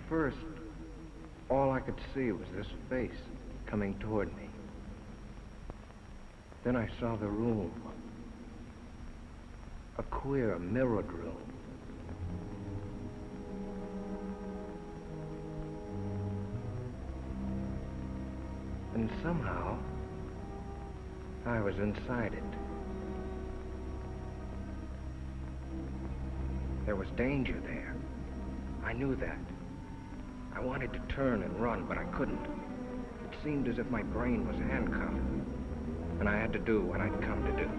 first, all I could see was this face coming toward me. Then I saw the room. A queer, mirrored room. And somehow, I was inside it. There was danger there. I knew that. I wanted to turn and run, but I couldn't. It seemed as if my brain was handcuffed, and I had to do what I'd come to do.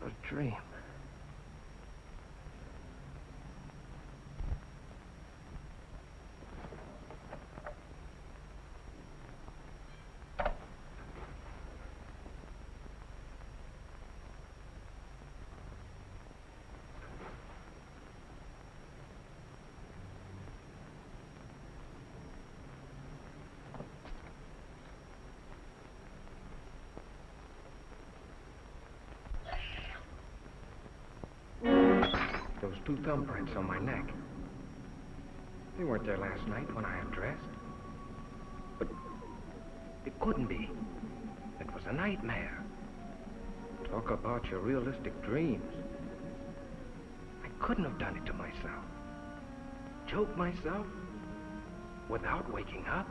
A dream. Those two thumbprints on my neck. They weren't there last night when I undressed. But it couldn't be. It was a nightmare. Talk about your realistic dreams. I couldn't have done it to myself. Choke myself without waking up.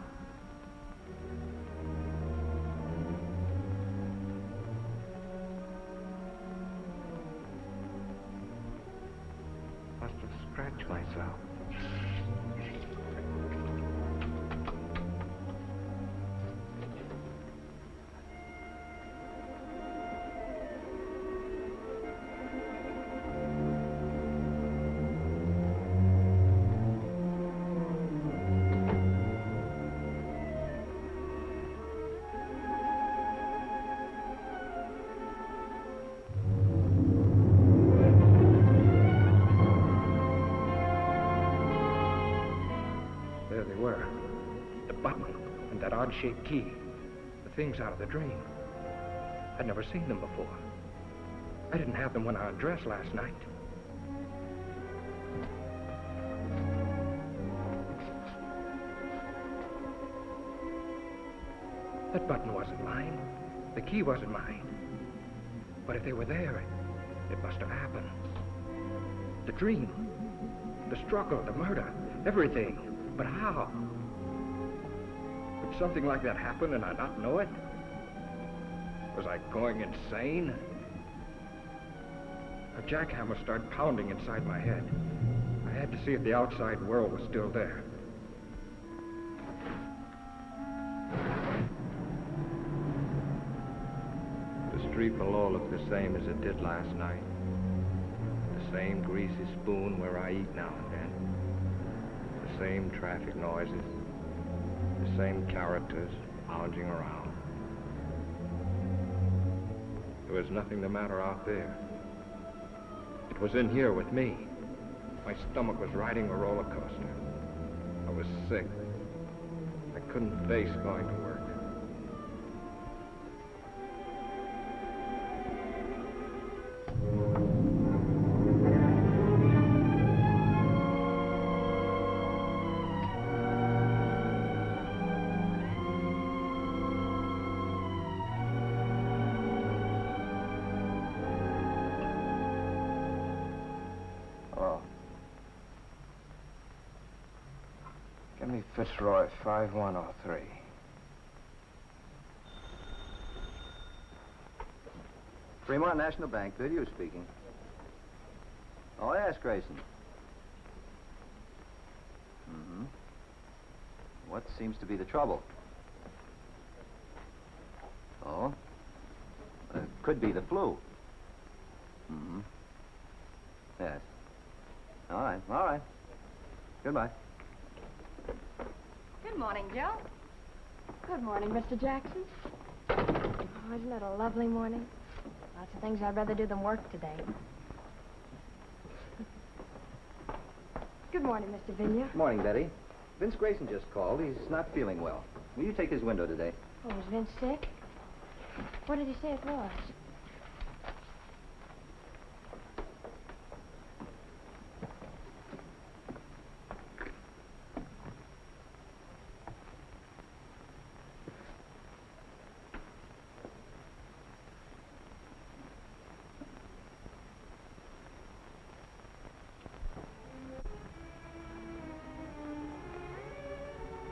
Must have scratched myself. There they were. The button and that odd-shaped key. The things out of the dream. I'd never seen them before. I didn't have them when I undressed last night. That button wasn't mine. The key wasn't mine. But if they were there, it must have happened. The dream. The struggle, the murder, everything. But how? Could something like that happen and I not know it? Was I going insane? A jackhammer started pounding inside my head. I had to see if the outside world was still there. The street below looked the same as it did last night. The same greasy spoon where I eat now and then. The same traffic noises. The same characters lounging around. There was nothing the matter out there. It was in here with me. My stomach was riding a roller coaster. I was sick. I couldn't face going to work. Give me Fitzroy 5103. Fremont National Bank, video speaking. Oh, yes, Grayson. Mm-hmm. What seems to be the trouble? Oh? Could be the flu. Mm-hmm. Yes. All right, all right. Goodbye. Good morning, Joe. Good morning, Mr. Jackson. Oh, isn't it a lovely morning? Lots of things I'd rather do than work today. Good morning, Mr. Vigna. Good morning, Betty. Vince Grayson just called. He's not feeling well. Will you take his window today? Oh, is Vince sick? What did he say it was?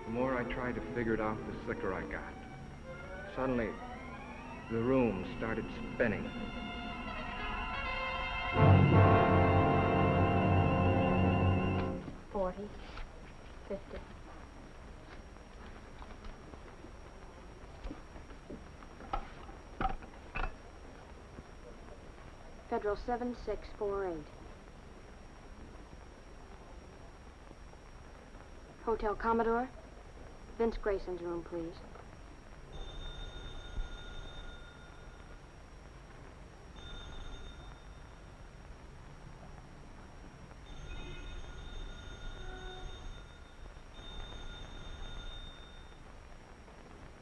The more I tried to figure it out, the sicker I got. Suddenly, the room started spinning. $40, $50. Federal 7648. Hotel Commodore. Vince Grayson's room, please.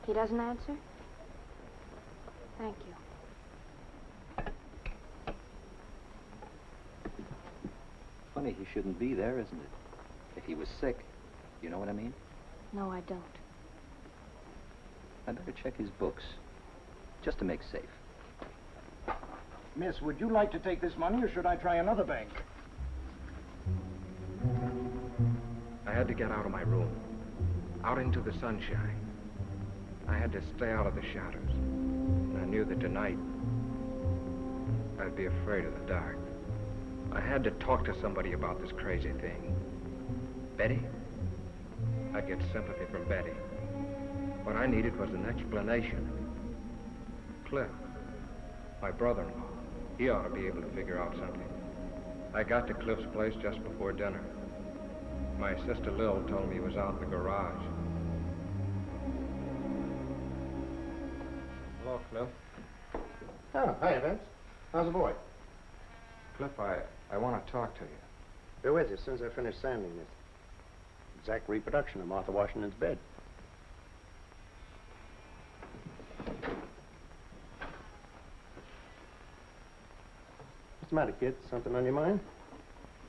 He doesn't answer? Thank you. Funny he shouldn't be there, isn't it? If he was sick, you know what I mean? No, I don't. I better check his books, just to make safe. Miss, would you like to take this money, or should I try another bank? I had to get out of my room, out into the sunshine. I had to stay out of the shadows. And I knew that tonight, I'd be afraid of the dark. I had to talk to somebody about this crazy thing. Betty? I'd get sympathy from Betty. What I needed was an explanation. Cliff, my brother-in-law, he ought to be able to figure out something. I got to Cliff's place just before dinner. My sister Lil told me he was out in the garage. Hello, Cliff. Oh, hi, Vince. How's the boy? Cliff, I want to talk to you. Be with you as soon as I finish sanding this. Exact reproduction of Martha Washington's bed. What's the matter, kid? Something on your mind?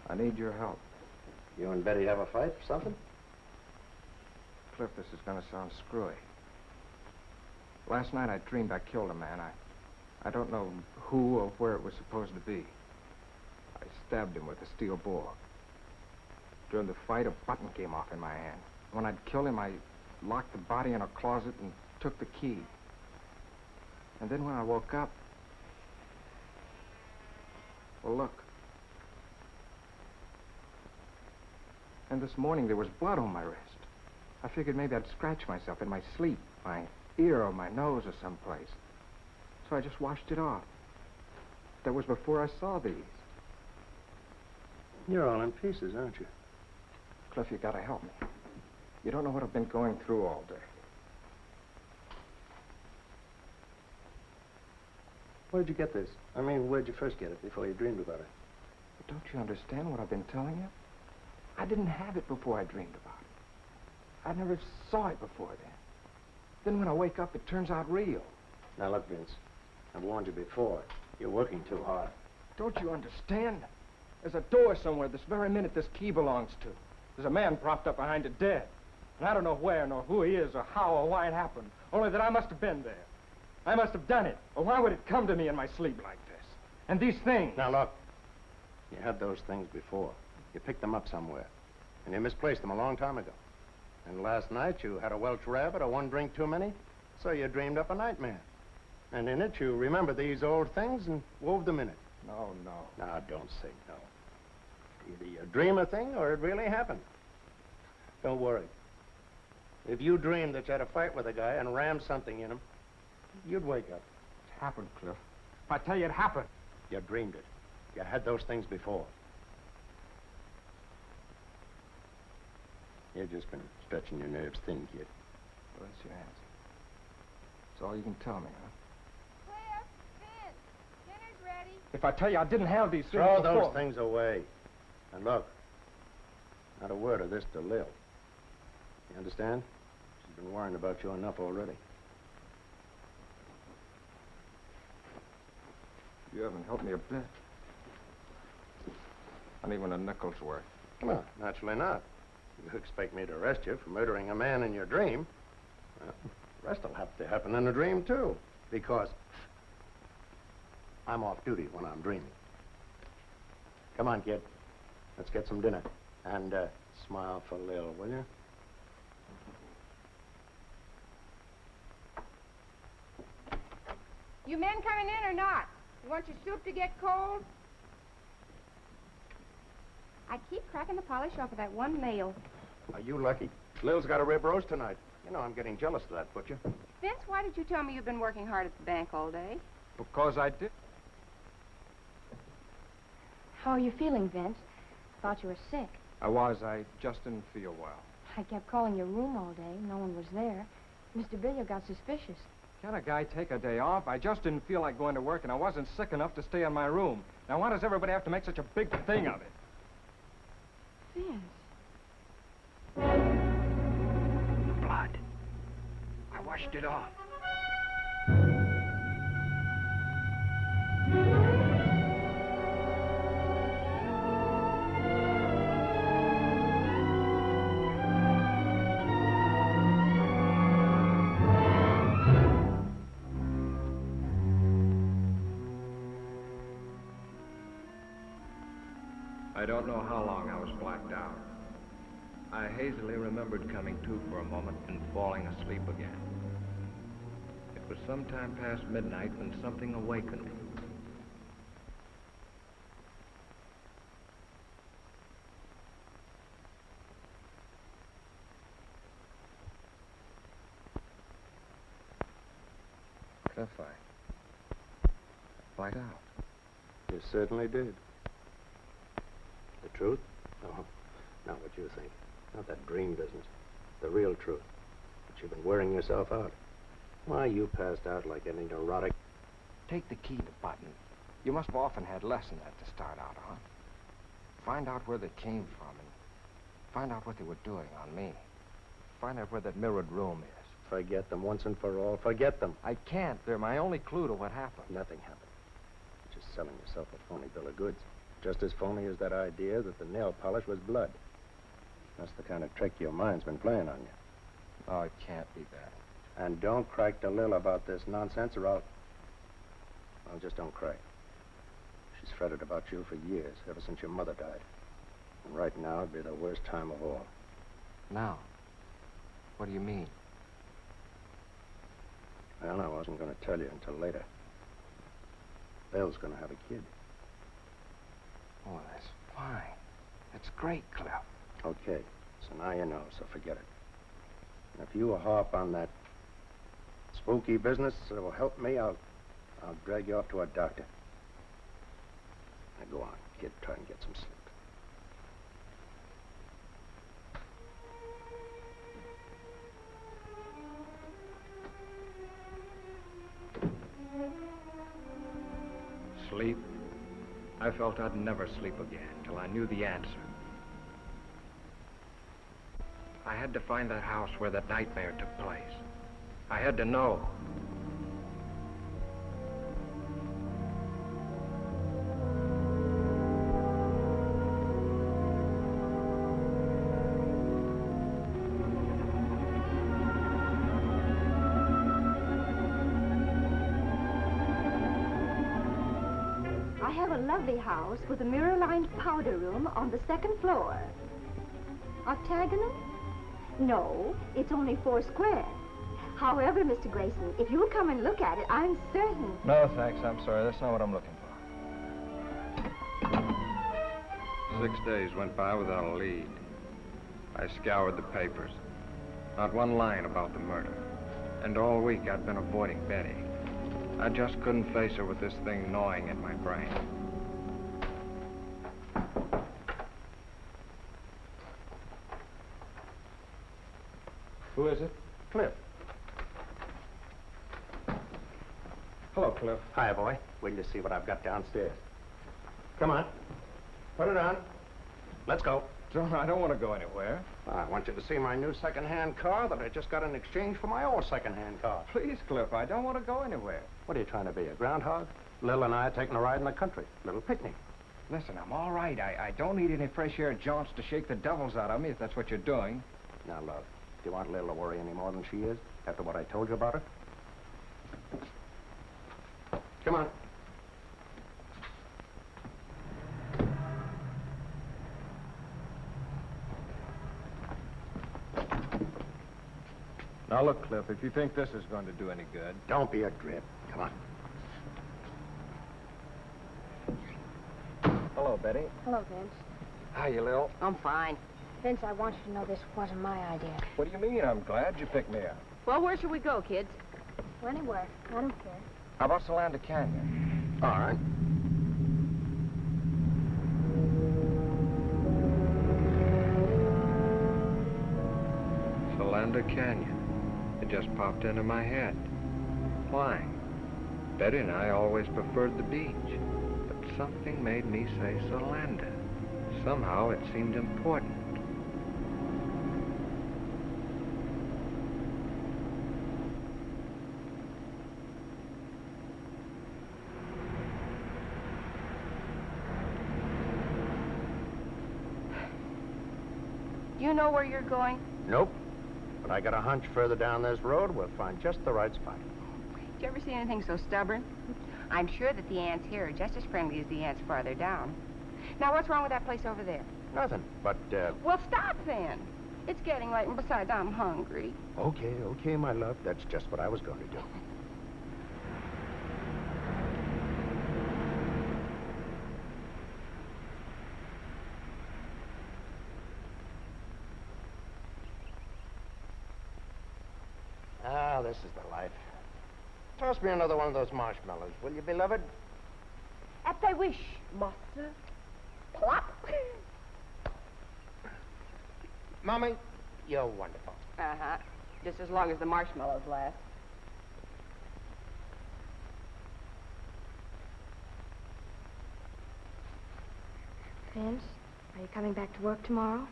I need your help. You and Betty have a fight or something? Cliff, this is going to sound screwy. Last night I dreamed I killed a man. I don't know who or where it was supposed to be. I stabbed him with a steel bore. During the fight, a button came off in my hand. When I'd killed him, I locked the body in a closet and took the key. And then when I woke up... Well, look. And this morning there was blood on my wrist. I figured maybe I'd scratch myself in my sleep, my ear or my nose or someplace. So I just washed it off. That was before I saw these. You're all in pieces, aren't you? Cliff, you gotta help me. You don't know what I've been going through all day. Where'd you get this? I mean, where'd you first get it before you dreamed about it? But don't you understand what I've been telling you? I didn't have it before I dreamed about it. I never saw it before then. Then when I wake up, it turns out real. Now look, Vince, I've warned you before. You're working too hard. Don't you understand? There's a door somewhere this very minute this key belongs to. There's a man propped up behind it dead. And I don't know where nor who he is or how or why it happened. Only that I must have been there. I must have done it. Or why would it come to me in my sleep like this? And these things... Now look, you had those things before. You picked them up somewhere. And you misplaced them a long time ago. And last night you had a Welsh rabbit or one drink too many, so you dreamed up a nightmare. And in it you remembered these old things and wove them in it. No, no. Now, don't say no. Either you dream a thing or it really happened. Don't worry. If you dreamed that you had a fight with a guy and rammed something in him, you'd wake up. It happened, Cliff. If I tell you it happened. You dreamed it. You had those things before. You've just been stretching your nerves thin, kid. Well, that's your answer. That's all you can tell me, huh? Cliff, Vince, dinner's ready. If I tell you I didn't have these things Throw before... those things away. And look, not a word of this to Lil. You understand? She's been worrying about you enough already. You haven't helped me a bit. Not even a nickel's worth. Well, naturally not. You expect me to arrest you for murdering a man in your dream. Well, the rest will have to happen in a dream, too. Because I'm off duty when I'm dreaming. Come on, kid. Let's get some dinner. And smile for Lil, will you? You men coming in or not? You want your soup to get cold? I keep cracking the polish off of that one nail. Are you lucky? Lil's got a rib roast tonight. You know, I'm getting jealous of that butcher. Vince, why did you tell me you've been working hard at the bank all day? Because I did. How are you feeling, Vince? Thought you were sick. I was. I just didn't feel well. I kept calling your room all day. No one was there. Mr. Billiard got suspicious. Can a guy take a day off? I just didn't feel like going to work, and I wasn't sick enough to stay in my room. Now, why does everybody have to make such a big thing of it? Vince. Blood. I washed it off. I don't know how long I was blacked out. I hazily remembered coming to for a moment and falling asleep again. It was sometime past midnight when something awakened me. Cliff, I blacked out. You certainly did. The truth? No, not what you think. Not that dream business. The real truth. But you've been wearing yourself out. Why, you passed out like any neurotic... Take the key to the button. You must have often had less than that to start out on. Find out where they came from and find out what they were doing on me. Find out where that mirrored room is. Forget them once and for all. Forget them. I can't. They're my only clue to what happened. Nothing happened. You're just selling yourself a phony bill of goods. Just as phony as that idea that the nail polish was blood. That's the kind of trick your mind's been playing on you. Oh, it can't be that. And don't crack to Lil about this nonsense or I'll... Well, just don't cry. She's fretted about you for years, ever since your mother died. And right now would be the worst time of all. Now? What do you mean? Well, I wasn't going to tell you until later. Belle's going to have a kid. Oh, that's fine. That's great, Cliff. Okay, so now you know, so forget it. And if you harp on that spooky business that will help me, I'll drag you off to a doctor. Now go on, kid, try and get some sleep. Sleep? I felt I'd never sleep again till I knew the answer. I had to find that house where that nightmare took place. I had to know. I have a lovely house with a mirror-lined powder room on the second floor. Octagonal? No, it's only 4 square. However, Mr. Grayson, if you'll come and look at it, I'm certain... No, thanks. I'm sorry. That's not what I'm looking for. 6 days went by without a lead. I scoured the papers. Not one line about the murder. And all week I'd been avoiding Betty. I just couldn't face her with this thing gnawing at my brain. Who is it? Cliff. Hello, Cliff. Hi, boy. Wait till you see what I've got downstairs. Come on. Put it on. Let's go. John, I don't want to go anywhere. I want you to see my new second-hand car that I just got in exchange for my old second-hand car. Please, Cliff, I don't want to go anywhere. What are you trying to be, a groundhog? Lil and I are taking a ride in the country. Little picnic. Listen, I'm all right. I don't need any fresh air jaunts to shake the devils out of me, if that's what you're doing. Now, love, do you want Lil to worry any more than she is after what I told you about her? Come on. Now, look, Cliff, if you think this is going to do any good... Don't be a drip. Come on. Hello, Betty. Hello, Vince. How you, Lil? I'm fine. Vince, I want you to know this wasn't my idea. What do you mean? I'm glad you picked me up. Well, where should we go, kids? Anywhere. I don't care. How about Solanda Canyon? All right. Solanda Canyon. It just popped into my head. Why? Betty and I always preferred the beach. But something made me say Solanda. Somehow it seemed important. Do you know where you're going? Nope. But I got a hunch further down this road, we'll find just the right spot. Did you ever see anything so stubborn? I'm sure that the ants here are just as friendly as the ants farther down. Now, what's wrong with that place over there? Nothing, but, Well, stop then. It's getting late, and besides, I'm hungry. Okay, my love. That's just what I was going to do. Ah, this is the life. Toss me another one of those marshmallows, will you, beloved? At thy wish, master. Plop. Mommy, you're wonderful. Uh-huh. Just as long as the marshmallows last. Vince, are you coming back to work tomorrow?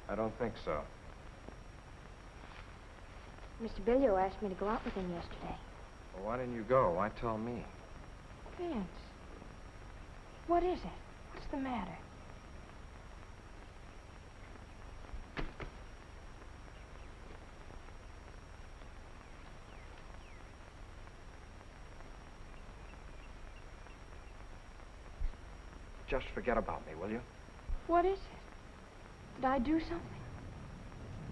I don't think so. Mr. Billio asked me to go out with him yesterday. Well, why didn't you go? Why tell me? Vince, what is it? What's the matter? Just forget about me, will you? What is it? Did I do something?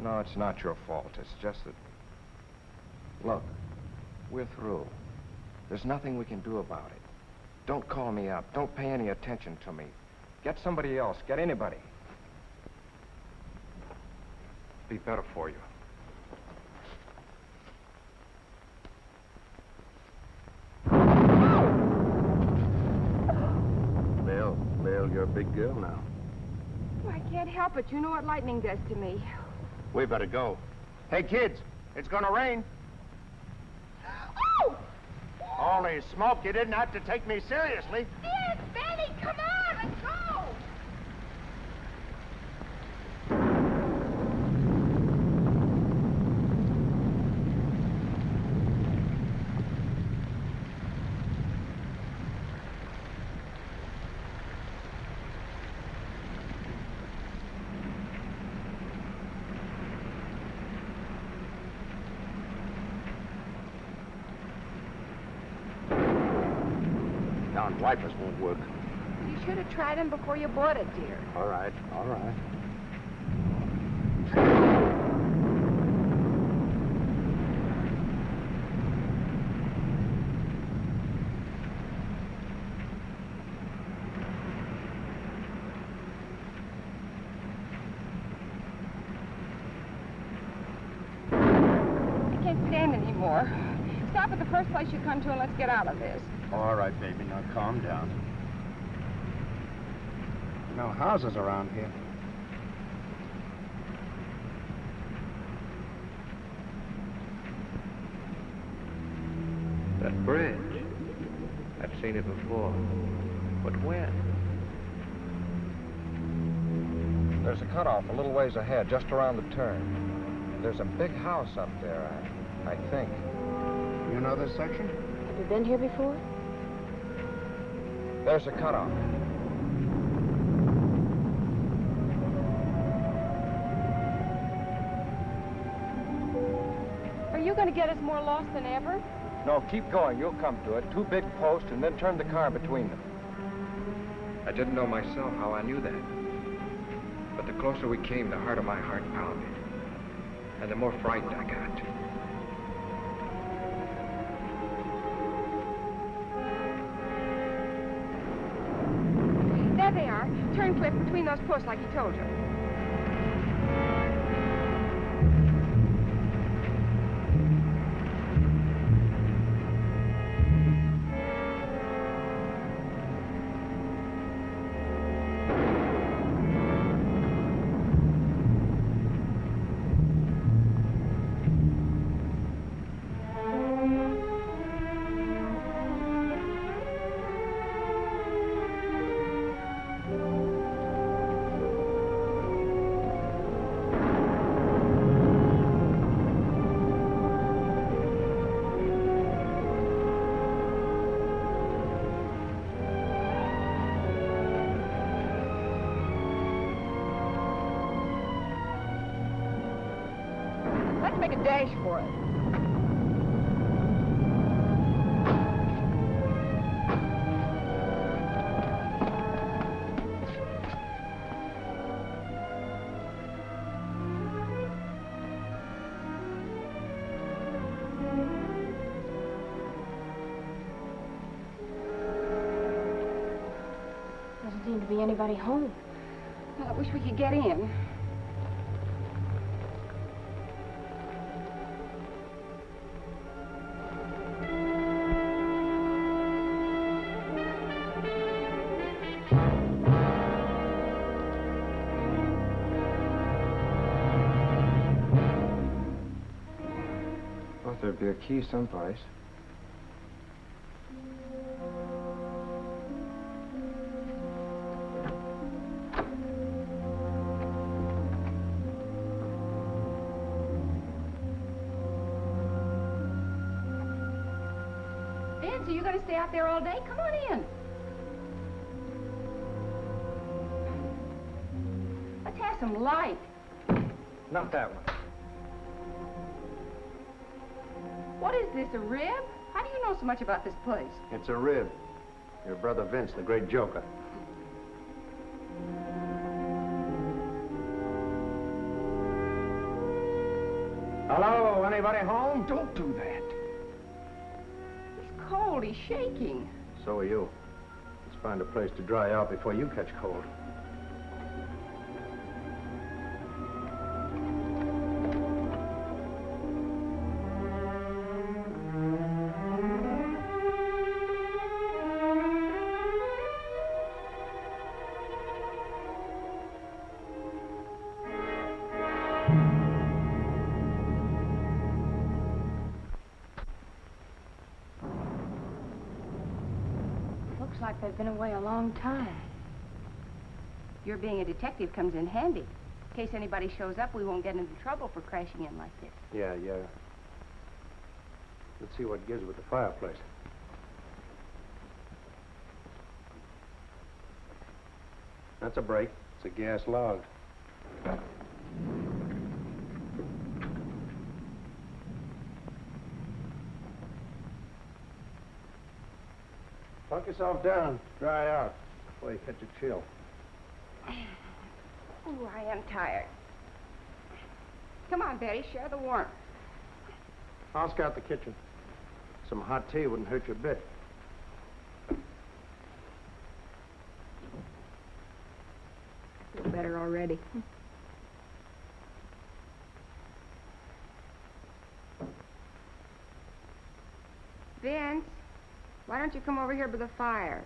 No, it's not your fault. It's just that... Look, we're through. There's nothing we can do about it. Don't call me up. Don't pay any attention to me. Get somebody else. Get anybody. Be better for you. Bill, you're a big girl now. Oh, I can't help it. You know what lightning does to me. We better go. Hey, kids, it's gonna rain. Oh! Holy smoke, you didn't have to take me seriously. Yes, Benny, come on, let's go! Down wipers won't work. You should have tried them before you bought it, dear. All right, all right. I can't stand anymore. Stop at the first place you come to and let's get out of this. All right, baby, now calm down. No houses around here. That bridge. I've seen it before. But when? There's a cutoff a little ways ahead, just around the turn. There's a big house up there, I think. You know this section? Have you been here before? There's a cutoff. Are you going to get us more lost than ever? No, keep going. You'll come to it. 2 big posts, and then turn the car between them. I didn't know myself how I knew that. But the closer we came, the harder my heart pounded. And the more frightened I got. There they are. Turn, Cliff, between those posts like he told you. Let's make a dash for it. Doesn't seem to be anybody home. Well, I wish we could get in. Thought there'd be a key someplace. Vince, are you going to stay out there all day? Come on in. Let's have some light. Not that one. What is this, a rib? How do you know so much about this place? It's a rib. Your brother Vince, the great joker. Hello, anybody home? Don't do that. He's cold. He's shaking. So are you. Let's find a place to dry out before you catch cold. Looks like they've been away a long time. Your being a detective comes in handy. In case anybody shows up, we won't get into trouble for crashing in like this. Yeah. Let's see what gives with the fireplace. That's a break. It's a gas log. Plunk yourself down. Dry out before you catch a chill. Ooh, I am tired. Come on, Betty, share the warmth. I'll scout the kitchen. Some hot tea wouldn't hurt you a bit. I feel better already. Vince, why don't you come over here by the fire?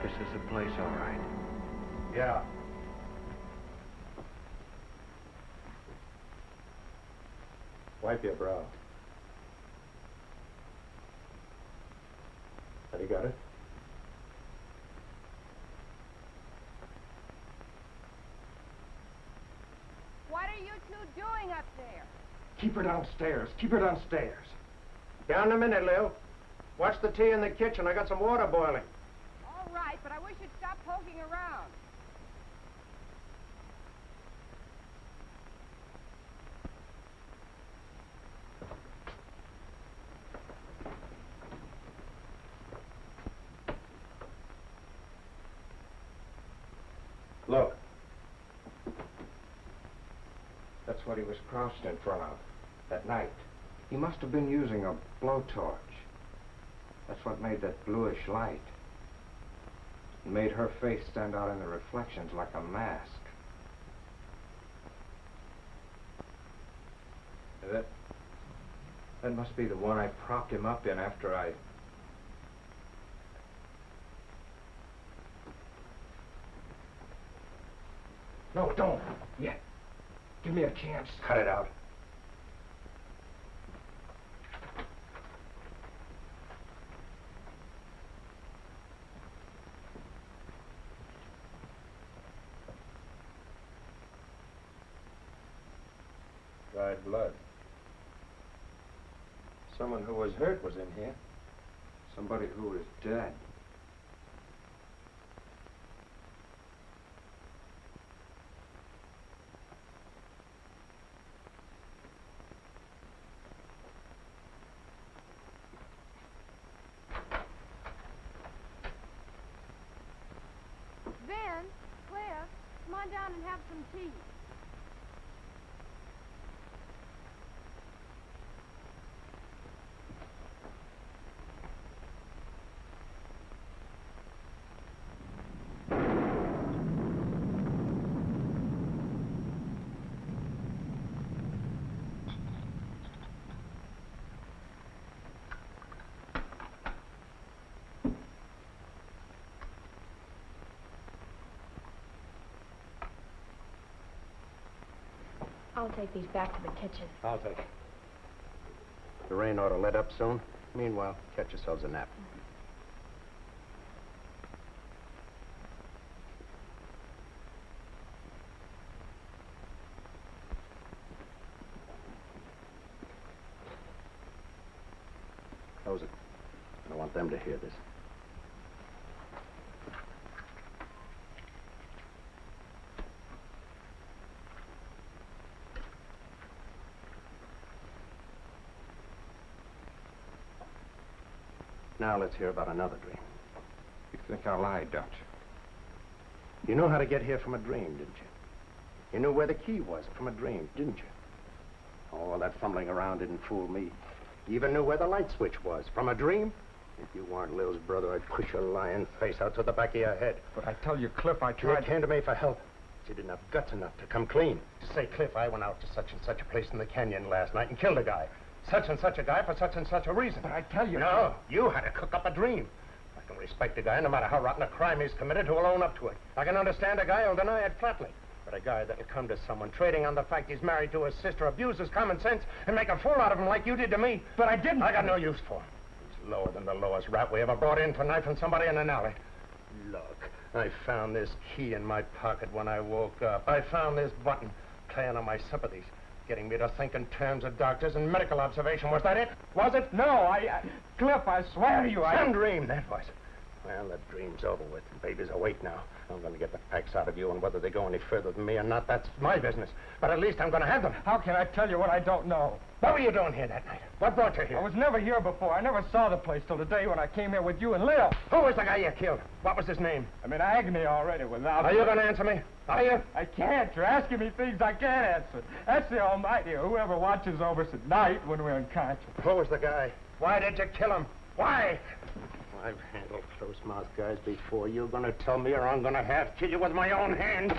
This is the place, all right. Yeah. Wipe your brow. Have you got it? What are you two doing up there? Keep her downstairs. Keep her downstairs. Down in a minute, Lil. Watch the tea in the kitchen. I got some water boiling. All right, but I wish you'd stop poking around. Look. That's what he was crouched in front of that night. He must have been using a blowtorch. That's what made that bluish light. It made her face stand out in the reflections like a mask. That must be the one I propped him up in after I... No, don't. Yet. Give me a chance. Cut it out. Dried blood. Someone who was hurt was in here. Somebody who was dead. on down and have some tea. I'll take these back to the kitchen. I'll take it. The rain ought to let up soon. Meanwhile, catch yourselves a nap. Close it. I don't want them to hear this. Now let's hear about another dream. You think I lied, don't you? You know how to get here from a dream, didn't you? You knew where the key was from a dream, didn't you? Oh, that fumbling around didn't fool me. You even knew where the light switch was from a dream. If you weren't Lil's brother, I'd push your lying face out to the back of your head. But I tell you, Cliff, I You tried... came to me for help. But you didn't have guts enough to come clean. To say, Cliff, I went out to such and such a place in the canyon last night and killed a guy. Such and such a guy for such and such a reason. But I tell you... No, you had to cook up a dream. I can respect a guy, no matter how rotten a crime he's committed, who will own up to it. I can understand a guy who'll deny it flatly. But a guy that'll come to someone trading on the fact he's married to his sister, abuse his common sense, and make a fool out of him like you did to me. But I didn't... I got no use for him. He's lower than the lowest rat we ever brought in for knifing somebody in an alley. Look, I found this key in my pocket when I woke up. I found this button playing on my sympathies, getting me to think in terms of doctors and medical observation. Was that it? Was it? No, Cliff, I swear to you, Some dream, that was. Well, that dream's over with. The baby's awake now. I'm going to get the facts out of you, and whether they go any further than me or not, that's my business. But at least I'm going to have them. How can I tell you what I don't know? What were you doing here that night? What brought you here? I was never here before. I never saw the place till today when I came here with you and Lil. Who was the guy you killed? What was his name? I'm in agony already without... Are you going to answer me? Are you? I can't. You're asking me things I can't answer. That's the Almighty, or whoever watches over us at night when we're unconscious. Who was the guy? Why did you kill him? Why? I've handled close-mouthed guys before. You're going to tell me, or I'm going to have kill you with my own hands.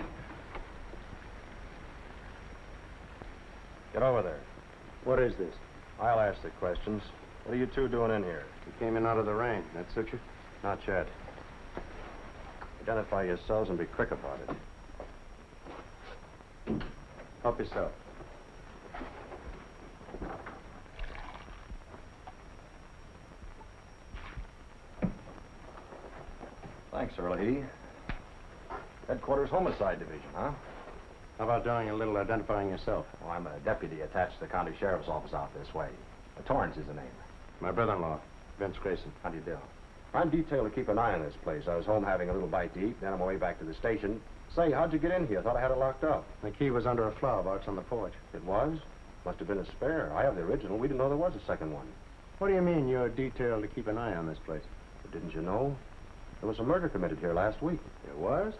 Get over there. What is this? I'll ask the questions. What are you two doing in here? You came in out of the rain. That suit you? Not yet. Identify yourselves and be quick about it. Help yourself. Thanks, Early. Headquarters Homicide Division, huh? How about doing a little identifying yourself? Well, I'm a deputy attached to the county sheriff's office out this way. Torrance is the name. My brother-in-law, Vince Grayson. How do you do? I'm detailed to keep an eye on this place. I was home having a little bite to eat, then on my way back to the station. Say, how'd you get in here? Thought I had it locked up. The key was under a flower box on the porch. It was? Must have been a spare. I have the original. We didn't know there was a second one. What do you mean you're detailed to keep an eye on this place? But didn't you know? There was a murder committed here last week. There was?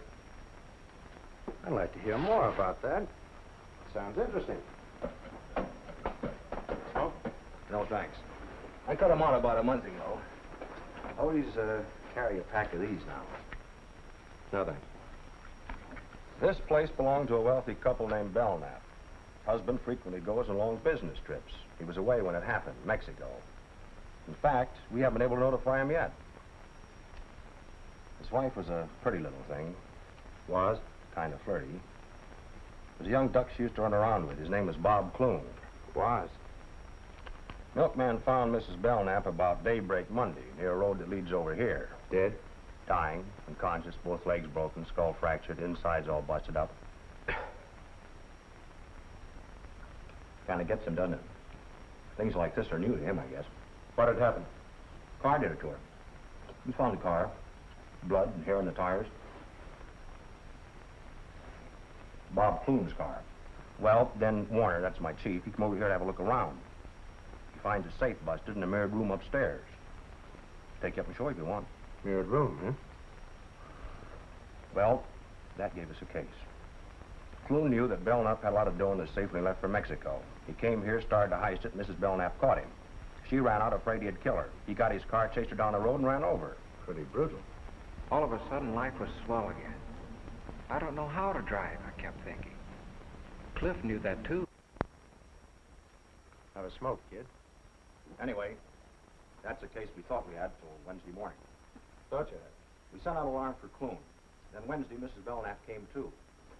I'd like to hear more about that. Sounds interesting. Oh? No, thanks. I cut them on about a month ago. Always carry a pack of these now. No, thanks. This place belonged to a wealthy couple named Belknap. Husband frequently goes on long business trips. He was away when it happened, Mexico. In fact, we haven't been able to notify him yet. His wife was a pretty little thing. Was? Kind of flirty. Was a young duck she used to run around with. His name was Bob Clune. Was? Milkman found Mrs. Belknap about daybreak Monday, near a road that leads over here. Dead? Dying, unconscious, both legs broken, skull fractured, insides all busted up. Kind of gets him, doesn't it? Things like this are new to him, I guess. What had happened? Car did it to her. We found the car. Blood and hair on the tires. Bob Clune's car. Well, then Warner, that's my chief, he come over here to have a look around. He finds a safe busted in a mirrored room upstairs. Take you up and show you if you want. Mirrored room, huh? Well, that gave us a case. Clune knew that Belknap had a lot of dough in the safe when he left for Mexico. He came here, started to heist it, and Mrs. Belknap caught him. She ran out afraid he'd kill her. He got his car, chased her down the road, and ran over her. Pretty brutal. All of a sudden, life was swell again. I don't know how to drive, I kept thinking. Cliff knew that, too. Have a smoke, kid. Anyway, that's the case we thought we had till Wednesday morning. Thought you had. We sent out an alarm for Clune. Then Wednesday, Mrs. Belknap came, too.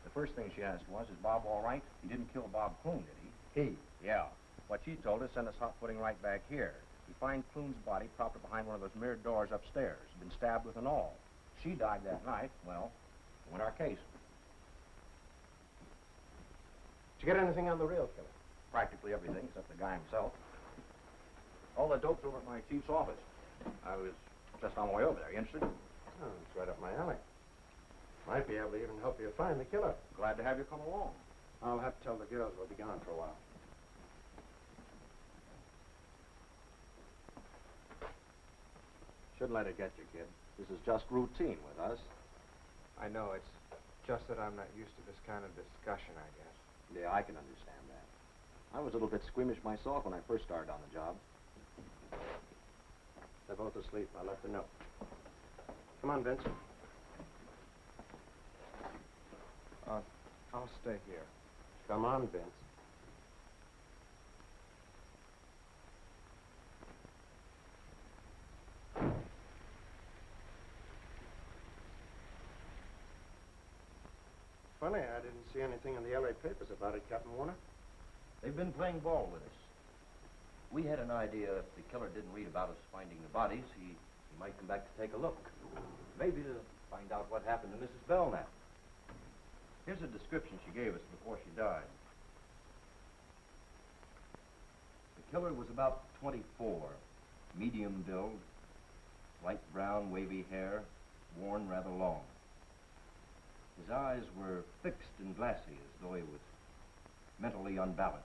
The first thing she asked was, is Bob all right? He didn't kill Bob Clune, did he? He. Yeah. What she told us sent us hot footing right back here. We find Clune's body propped up behind one of those mirrored doors upstairs. Been stabbed with an awl. She died that night. Well, win our case. Did you get anything on the real killer? Practically everything, except the guy himself. All the dope's over at my chief's office. I was just on my way over there. You interested? Oh, it's right up my alley. Might be able to even help you find the killer. Glad to have you come along. I'll have to tell the girls we'll be gone for a while. Shouldn't let it get you, kid. This is just routine with us. I know, it's just that I'm not used to this kind of discussion, I guess. Yeah, I can understand that. I was a little bit squeamish myself when I first started on the job. They're both asleep. I left a note. Come on, Vince. I'll stay here. Come on, Vince. Funny, I didn't see anything in the LA papers about it, Captain Warner. They've been playing ball with us. We had an idea if the killer didn't read about us finding the bodies, he might come back to take a look. Maybe to find out what happened to Mrs. Belknap. Here's a description she gave us before she died. The killer was about 24, medium build, light brown, wavy hair, worn rather long. His eyes were fixed and glassy, as though he was mentally unbalanced.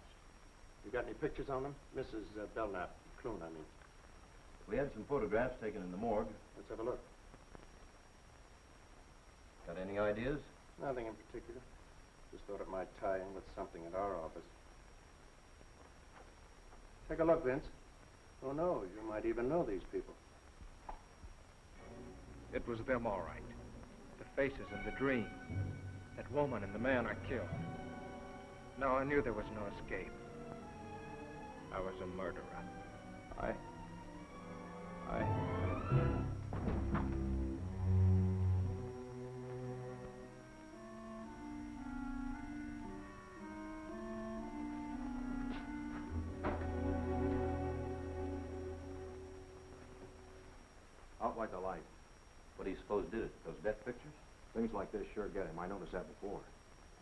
You got any pictures on them? Mrs. Belknap, Clune, I mean. We had some photographs taken in the morgue. Let's have a look. Got any ideas? Nothing in particular. Just thought it might tie in with something at our office. Take a look, Vince. Who knows? You might even know these people. It was them, all right. The faces in the dream. That woman and the man I killed. Now I knew there was no escape. I was a murderer. I... Out like a light. What do you suppose did it? Those death pictures? Things like this sure get him. I noticed that before.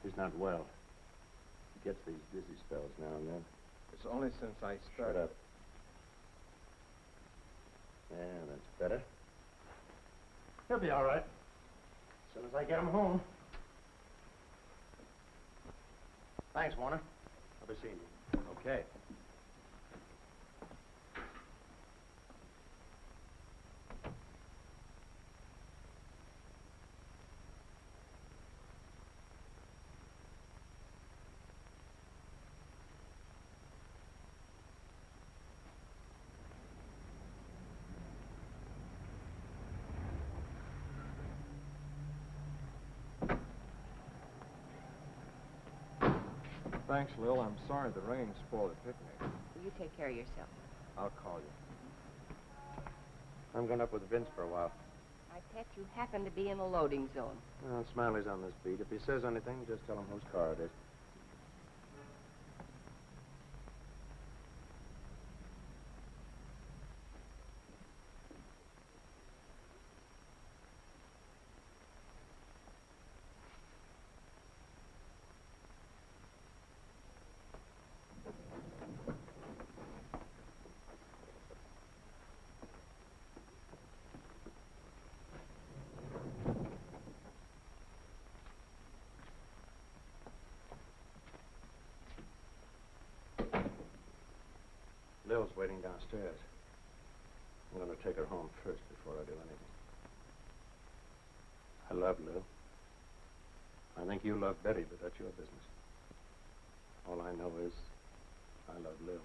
He's not well. He gets these dizzy spells now and then. It's only since I Shut started. up. Yeah, that's better. He'll be all right. As soon as I get him home. Thanks, Warner. I'll be seeing you. Okay. Thanks, Lil. I'm sorry the rain spoiled the picnic. You take care of yourself. I'll call you. I'm going up with Vince for a while. I bet you happen to be in the loading zone. Well, Smiley's on this beat. If he says anything, just tell him whose car it is. Lil's waiting downstairs. I'm going to take her home first before I do anything. I love Lil. I think you love Betty, but that's your business. All I know is I love Lil.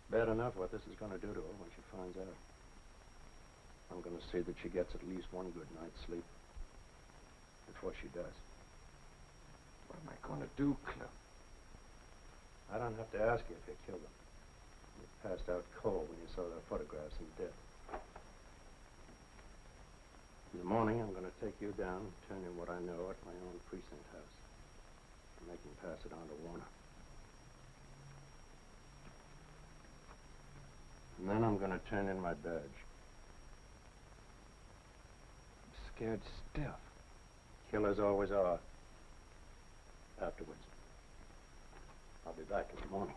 Bad enough what this is going to do to her when she finds out. I'm going to see that she gets at least one good night's sleep before she does. What am I going to do, Cliff? I don't have to ask you if you killed them. You passed out cold when you saw their photographs in death. In the morning, I'm going to take you down and turn in what I know at my own precinct house and make him pass it on to Warner. And then I'm going to turn in my badge. I'm scared stiff. Killers always are. Afterwards. I'll be back in the morning.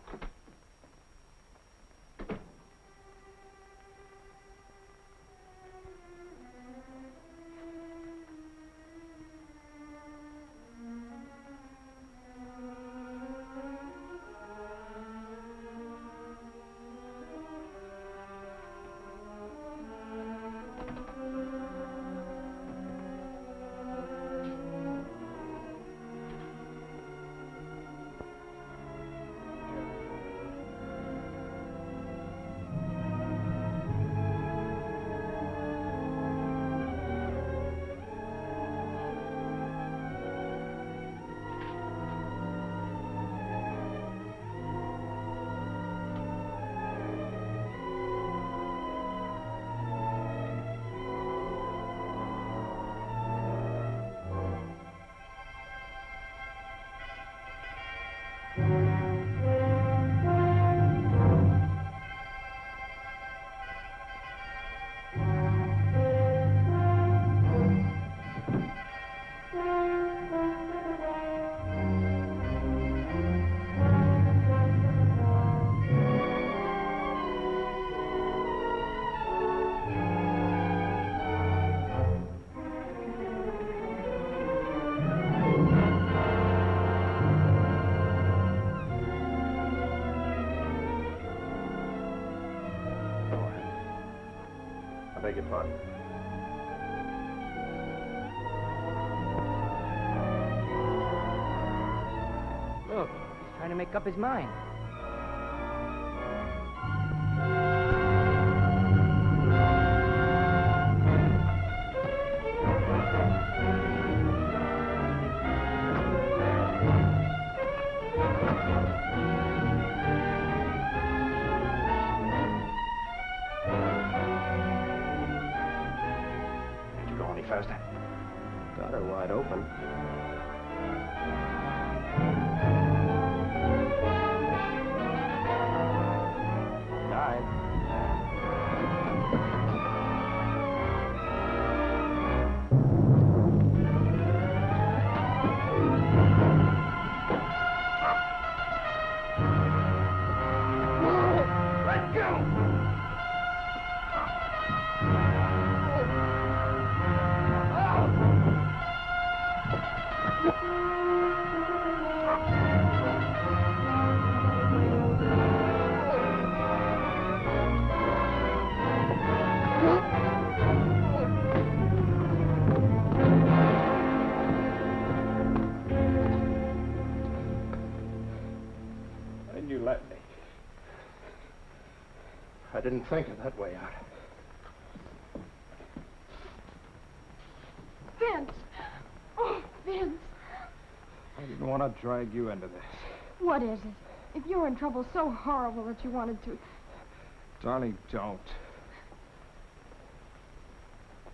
I beg your pardon. Look, he's trying to make up his mind. Can't you go any faster? Got her wide open. And you let me. I didn't think of that way out. Vince! Oh, Vince! I didn't want to drag you into this. What is it? If you're in trouble so horrible that you wanted to... Darling, don't.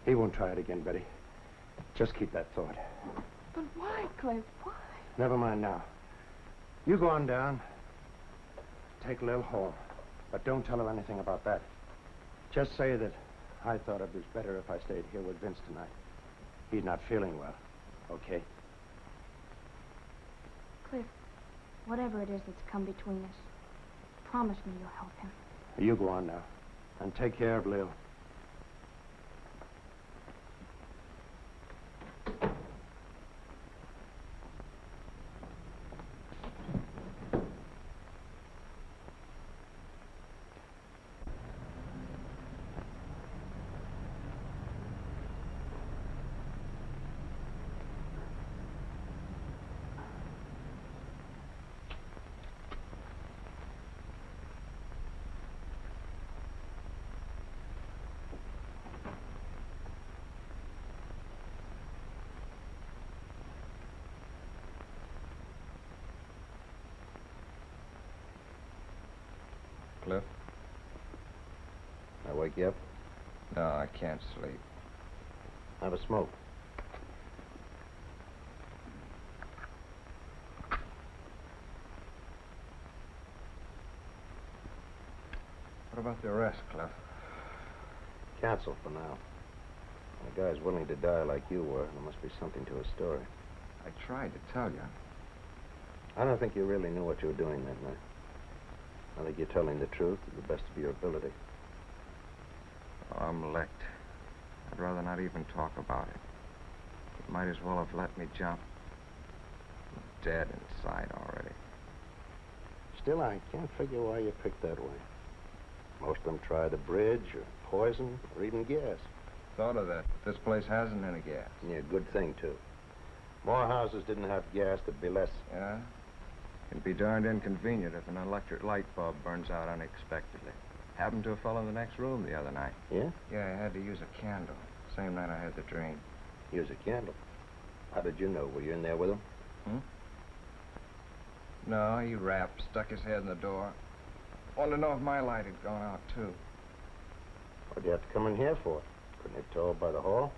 He won't try it again, Betty. Just keep that thought. But why, Cliff? Why? Never mind now. You go on down. Take Lil home. But don't tell her anything about that. Just say that I thought it was better if I stayed here with Vince tonight. He's not feeling well. Okay? Cliff, whatever it is that's come between us, promise me you'll help him. You go on now. And take care of Lil. Cliff. I wake you up? No, I can't sleep. Have a smoke. What about the arrest, Cliff? Cancel for now. A guy's willing to die like you were. There must be something to his story. I tried to tell you. I don't think you really knew what you were doing that night. I think you're telling the truth to the best of your ability. Oh, I'm licked. I'd rather not even talk about it. You might as well have let me jump. I'm dead inside already. Still, I can't figure why you picked that way. Most of them try the bridge, or poison, or even gas. Thought of that. This place hasn't any gas. Yeah, good thing, too. More houses didn't have gas, there'd be less. Yeah? It'd be darned inconvenient if an electric light bulb burns out unexpectedly. Happened to a fellow in the next room the other night. Yeah? Yeah, I had to use a candle. Same night I had the dream. Use a candle. How did you know? Were you in there with him? No, he rapped, stuck his head in the door. Wanted to know if my light had gone out, too. What'd you have to come in here for? Couldn't have told by the hall?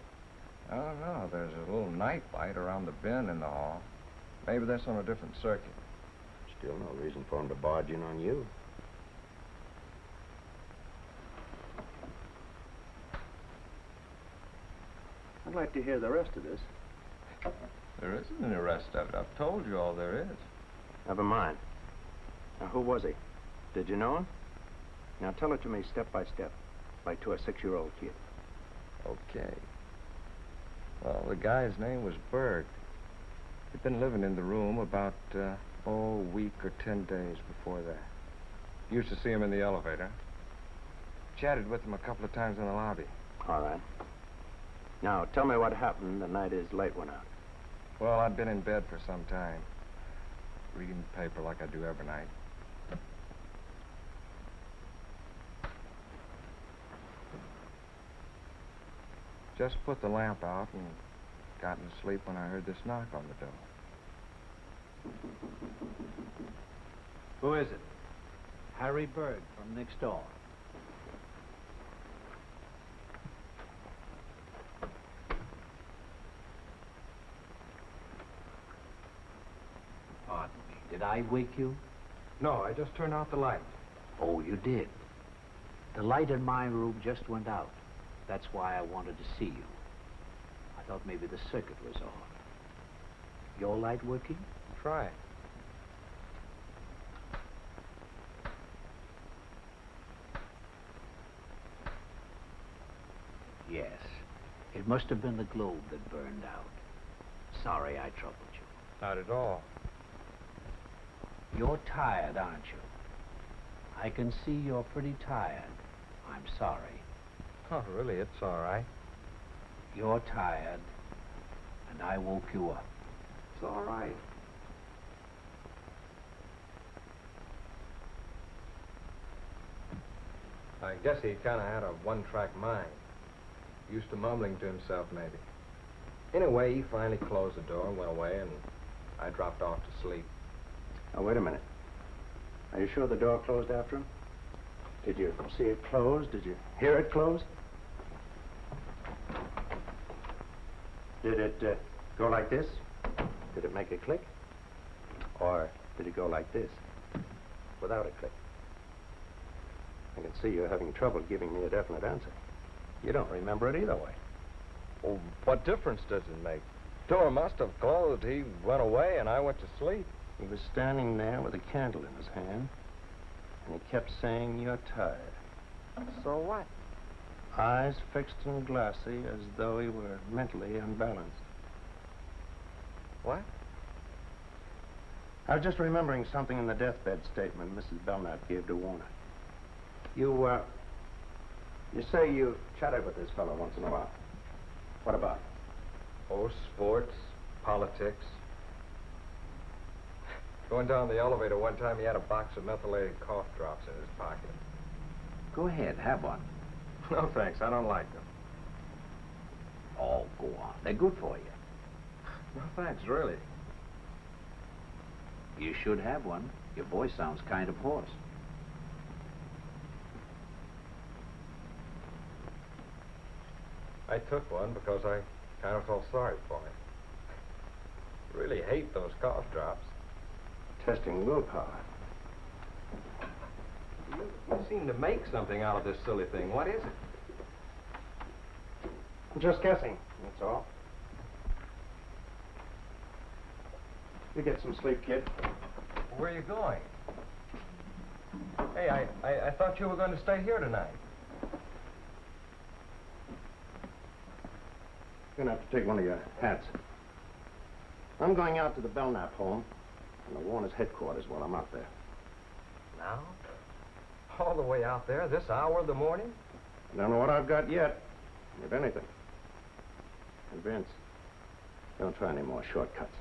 I don't know. There's a little night light around the bin in the hall. Maybe that's on a different circuit. Still no reason for him to barge in on you. I'd like to hear the rest of this. There isn't any rest of it. I've told you all there is. Never mind. Now, who was he? Did you know him? Now, tell it to me step by step, like to a 6-year-old kid. Okay. Well, the guy's name was Berg. He'd been living in the room about, a week or 10 days before that. Used to see him in the elevator. Chatted with him a couple of times in the lobby. All right. Now, tell me what happened the night his light went out. Well, I'd been in bed for some time, reading the paper like I do every night. Just put the lamp out and got to sleep when I heard this knock on the door. Who is it? Harry Berg from next door. Pardon me. Did I wake you? No, I just turned out the light. Oh, you did. The light in my room just went out. That's why I wanted to see you. I thought maybe the circuit was off. Your light working? Try it. Yes. It must have been the globe that burned out. Sorry I troubled you. Not at all. You're tired, aren't you? I can see you're pretty tired. I'm sorry. Oh, really, it's all right. You're tired, and I woke you up. It's all right. I guess he kind of had a one-track mind. Used to mumbling to himself, maybe. Anyway, he finally closed the door and went away, and I dropped off to sleep. Now, wait a minute. Are you sure the door closed after him? Did you see it close? Did you hear it close? Did it go like this? Did it make a click? Or did it go like this, without a click? I can see you're having trouble giving me a definite answer. You don't remember it either way. Well, what difference does it make? Door must have closed. He went away, and I went to sleep. He was standing there with a candle in his hand, and he kept saying, "You're tired." So what? Eyes fixed and glassy, as though he were mentally unbalanced. What? I was just remembering something in the deathbed statement Mrs. Belknap gave to Warner. You say you chatted with this fellow once in a while. What about? Oh, sports, politics. Going down the elevator one time, he had a box of methylated cough drops in his pocket. Go ahead, have one. No, thanks. I don't like them. Oh, go on. They're good for you. No, thanks, really. You should have one. Your voice sounds kind of hoarse. I took one because I kind of felt sorry for him. I really hate those cough drops. Testing willpower. You seem to make something out of this silly thing. What is it? I'm just guessing, that's all. You get some sleep, kid. Where are you going? Hey, I thought you were going to stay here tonight. You're gonna have to take one of your hats. I'm going out to the Belknap home and the Warner's headquarters while I'm out there. Now? All the way out there, this hour of the morning? I don't know what I've got yet, if anything. And Vince, don't try any more shortcuts.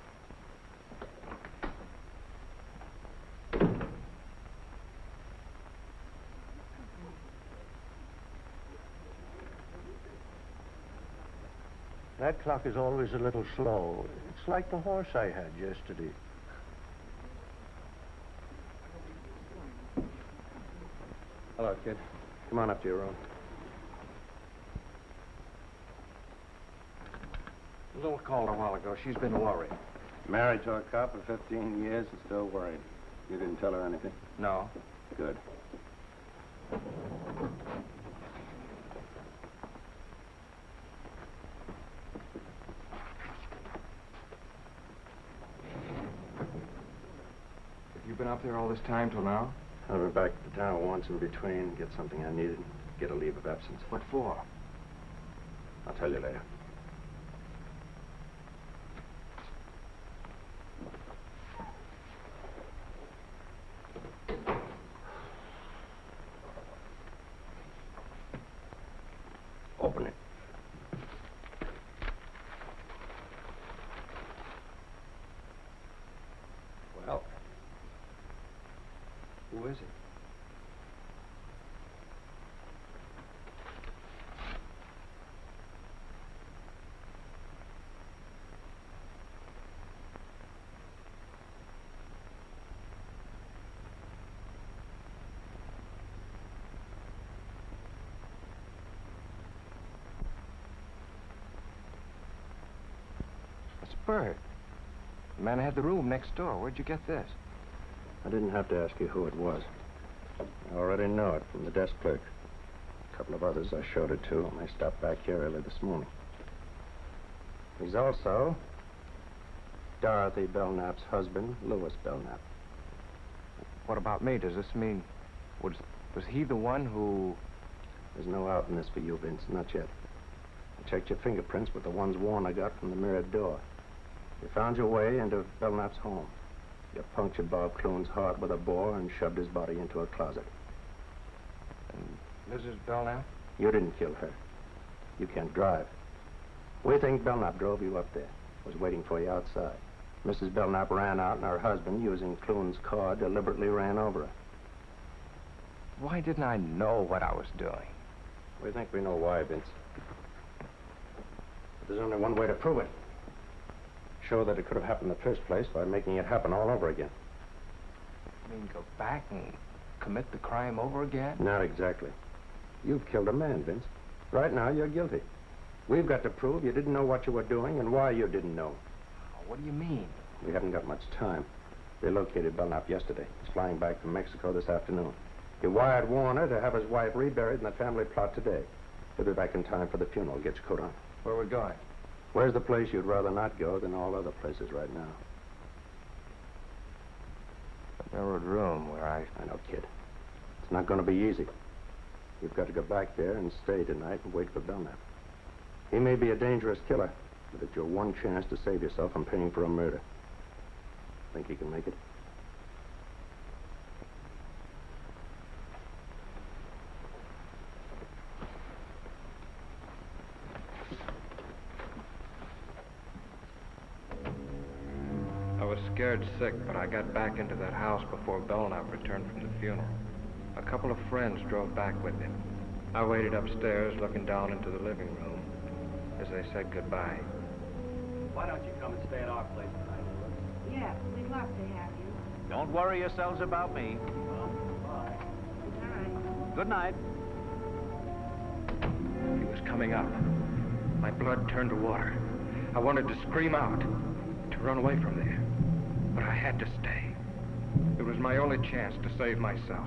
That clock is always a little slow. It's like the horse I had yesterday. Hello, kid. Come on up to your room. A little called a while ago. She's been worried. Married to a cop for 15 years and still worried. You didn't tell her anything? No. Good. You've been up there all this time till now? I'll be back to town once in between, get something I needed, get a leave of absence. What for? I'll tell you later. Open it. Well, who is it? It's Bert. The man had the room next door. Where'd you get this? I didn't have to ask you who it was. I already know it from the desk clerk. A couple of others I showed it to when I stopped back here early this morning. He's also Dorothy Belknap's husband, Louis Belknap. What about me? Does this mean... Was he the one who... There's no out in this for you, Vince, not yet. I checked your fingerprints with the ones Warner got from the mirrored door. You found your way into Belknap's home. You punctured Bob Clune's heart with a bore and shoved his body into a closet. And Mrs. Belknap? You didn't kill her. You can't drive. We think Belknap drove you up there, was waiting for you outside. Mrs. Belknap ran out, and her husband, using Clune's car, deliberately ran over her. Why didn't I know what I was doing? We think we know why, Vince. But there's only one way to prove it. Show that it could have happened in the first place by making it happen all over again. You mean go back and commit the crime over again? Not exactly. You've killed a man, Vince. Right now, you're guilty. We've got to prove you didn't know what you were doing and why you didn't know. What do you mean? We haven't got much time. They located Belknap yesterday. He's flying back from Mexico this afternoon. He wired Warner to have his wife reburied in the family plot today. He'll be back in time for the funeral. Get your coat on. Where are we going? Where's the place you'd rather not go than all other places right now? The mirrored room where I know, kid. It's not going to be easy. You've got to go back there and stay tonight and wait for Belknap. He may be a dangerous killer, but it's your one chance to save yourself from paying for a murder. Think you can make it? I was scared sick, but I got back into that house before Belknap returned from the funeral. A couple of friends drove back with him. I waited upstairs, looking down into the living room as they said goodbye. Why don't you come and stay at our place tonight, Ella? Yeah, we'd love to have you. Don't worry yourselves about me. Well, bye. Good night. Good night. He was coming up. My blood turned to water. I wanted to scream out, to run away from there. But I had to stay. It was my only chance to save myself.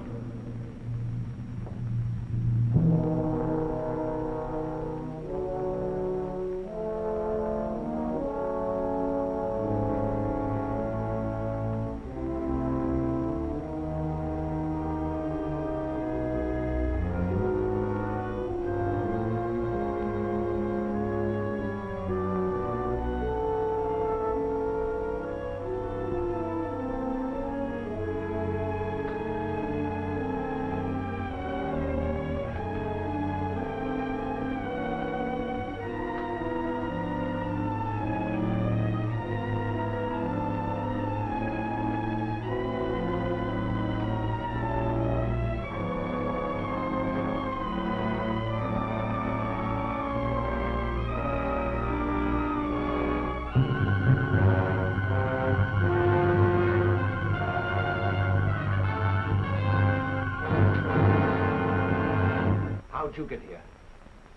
How'd you get here?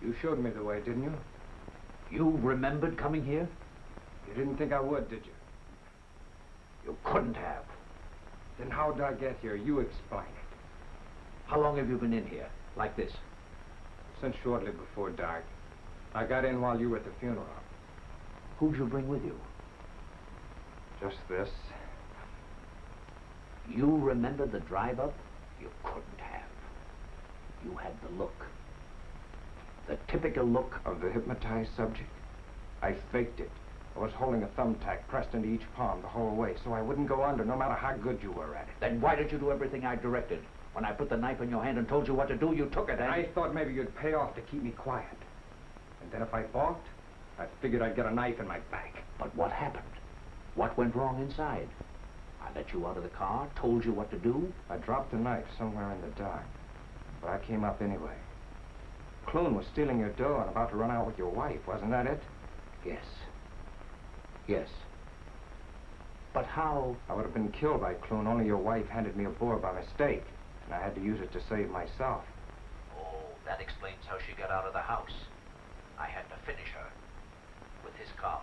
You showed me the way, didn't you? You remembered coming here? You didn't think I would, did you? You couldn't have. Then how'd I get here? You explain it. How long have you been in here, like this? Since shortly before dark. I got in while you were at the funeral. Who'd you bring with you? Just this. You remember the drive-up? You couldn't have. You had the look. The typical look. Of the hypnotized subject? I faked it. I was holding a thumbtack pressed into each palm the whole way, so I wouldn't go under, no matter how good you were at it. Then why did you do everything I directed? When I put the knife in your hand and told you what to do, you took it, and I thought maybe you'd pay off to keep me quiet. And then if I balked, I figured I'd get a knife in my back. But what happened? What went wrong inside? I let you out of the car, told you what to do. I dropped the knife somewhere in the dark, but I came up anyway. Clune was stealing your dough and about to run out with your wife, wasn't that it? Yes. Yes. But how? I would have been killed by Clune, only your wife handed me a boar by mistake, and I had to use it to save myself. Oh, that explains how she got out of the house. I had to finish her with his car.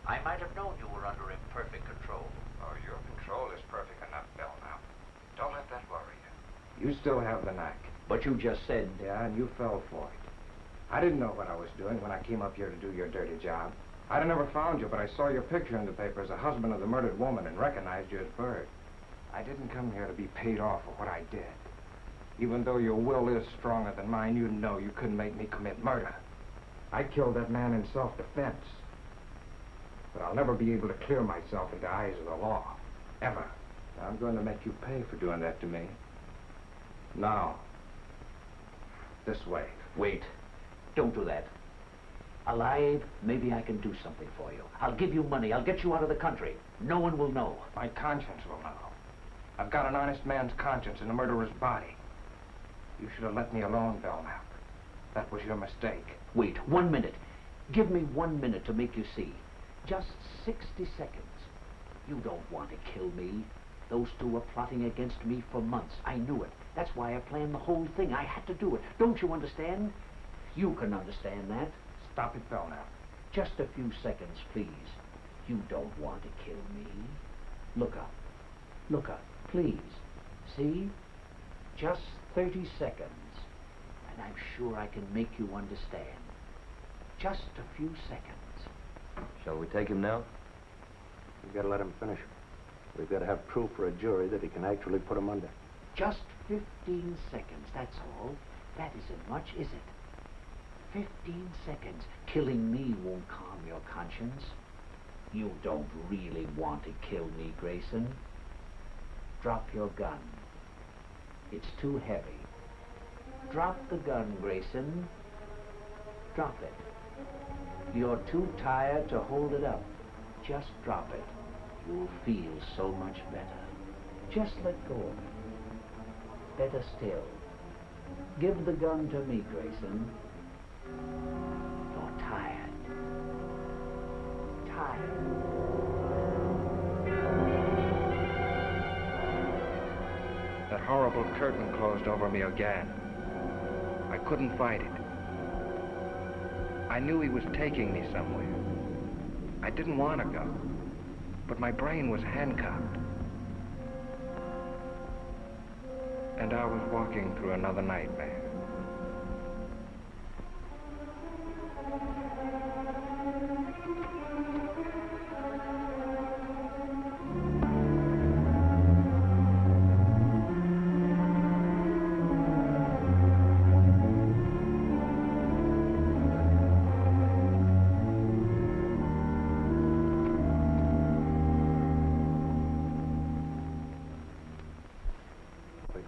I might have known you were under imperfect control. Oh, your control is perfect enough, Bill, now. Don't let that worry you. You still have the knack. But you just said... Yeah, and you fell for it. I didn't know what I was doing when I came up here to do your dirty job. I'd have never found you, but I saw your picture in the paper as a husband of the murdered woman and recognized you as Bird. I didn't come here to be paid off for what I did. Even though your will is stronger than mine, you know you couldn't make me commit murder. I killed that man in self-defense. But I'll never be able to clear myself in the eyes of the law. Ever. I'm going to make you pay for doing that to me. Now. This way. Wait. Don't do that. Alive, maybe I can do something for you. I'll give you money. I'll get you out of the country. No one will know. My conscience will know. I've got an honest man's conscience in a murderer's body. You should have let me alone, Belknap. That was your mistake. Wait, 1 minute. Give me 1 minute to make you see. Just 60 seconds. You don't want to kill me. Those two were plotting against me for months. I knew it. That's why I planned the whole thing. I had to do it. Don't you understand? You can understand that. Stop it, Belknap. Just a few seconds, please. You don't want to kill me. Look up. Look up, please. See? Just 30 seconds. And I'm sure I can make you understand. Just a few seconds. Shall we take him now? We've got to let him finish. We've got to have proof for a jury that he can actually put him under. Just 15 seconds, that's all. That isn't much, is it? 15 seconds. Killing me won't calm your conscience. You don't really want to kill me, Grayson. Drop your gun. It's too heavy. Drop the gun, Grayson. Drop it. You're too tired to hold it up. Just drop it. You'll feel so much better. Just let go of it. Better still. Give the gun to me, Grayson. You're tired. Tired. That horrible curtain closed over me again. I couldn't fight it. I knew he was taking me somewhere. I didn't want to go, but my brain was handcuffed. And I was walking through another nightmare.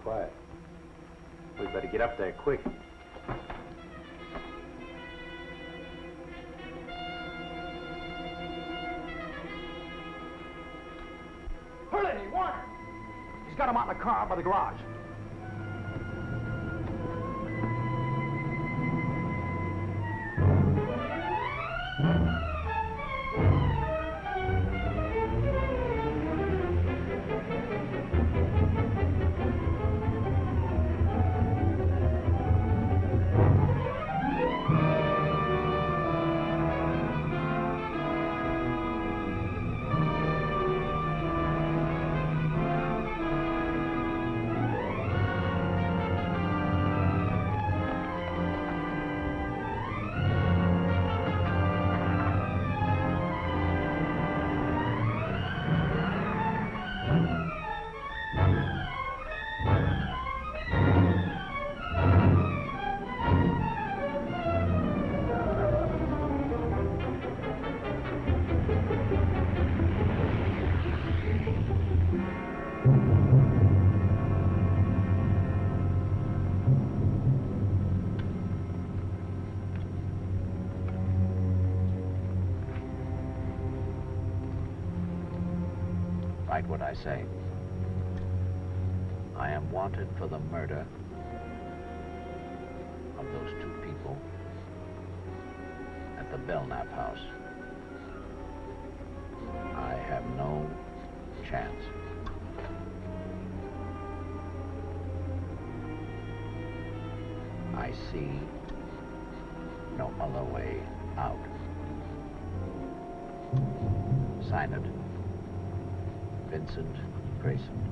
Quiet. We'd better get up there quick. Hurley, Warner! He's got him out in the car by the garage. Write what I say. I am wanted for the murder of those two people at the Belknap house. I have no chance. I see no other way out. Sign it. Vincent Grayson.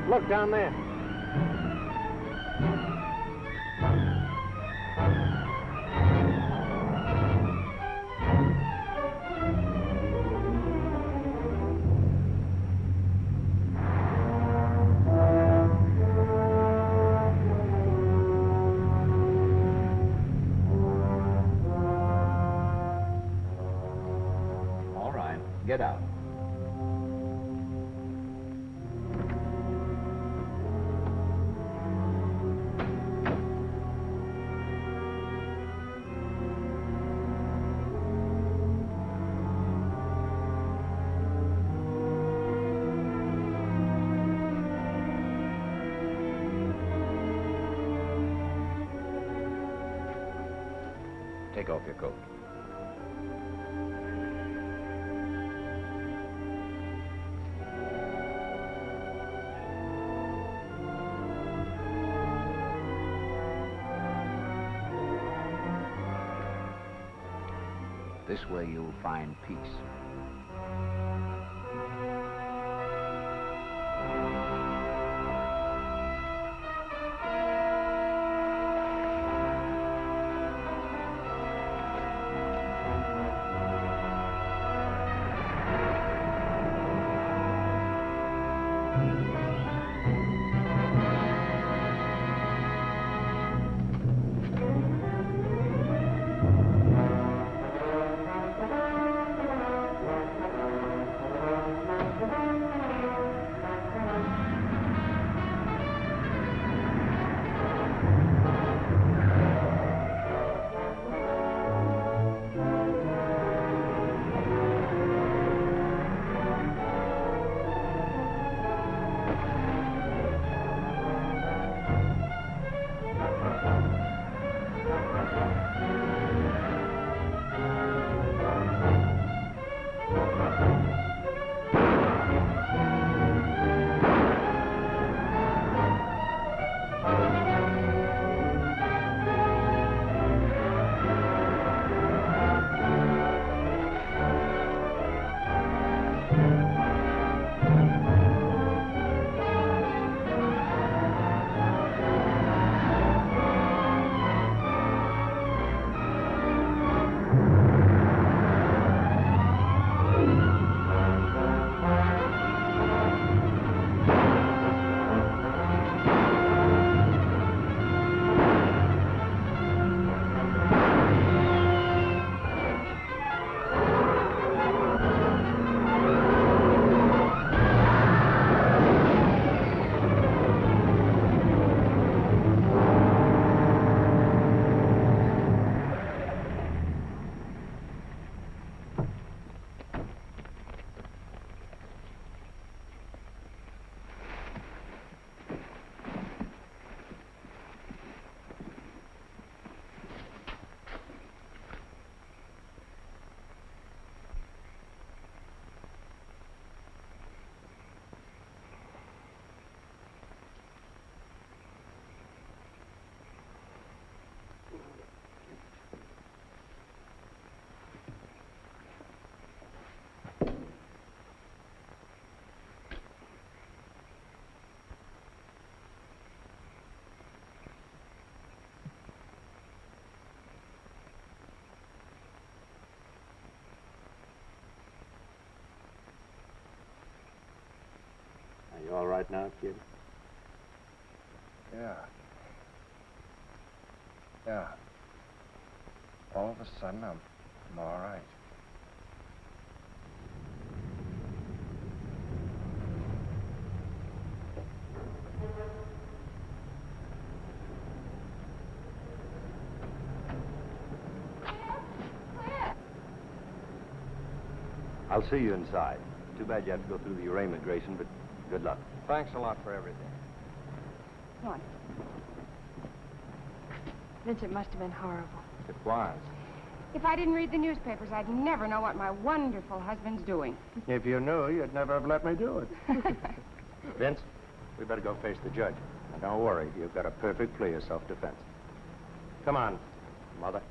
Look down there. All right, get out. Take off your coat. This way you'll find peace. You all right now, kid? Yeah. Yeah. All of a sudden, I'm all right. I'll see you inside. Too bad you have to go through the arraignment, Grayson, but good luck. Thanks a lot for everything. Come on. Vincent must have been horrible. It was. If I didn't read the newspapers, I'd never know what my wonderful husband's doing. If you knew, you'd never have let me do it. Vince, we better go face the judge. And don't worry, you've got a perfect plea of self-defense. Come on, Mother.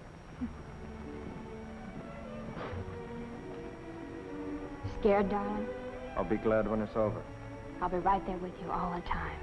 Scared, darling? I'll be glad when it's over. I'll be right there with you all the time.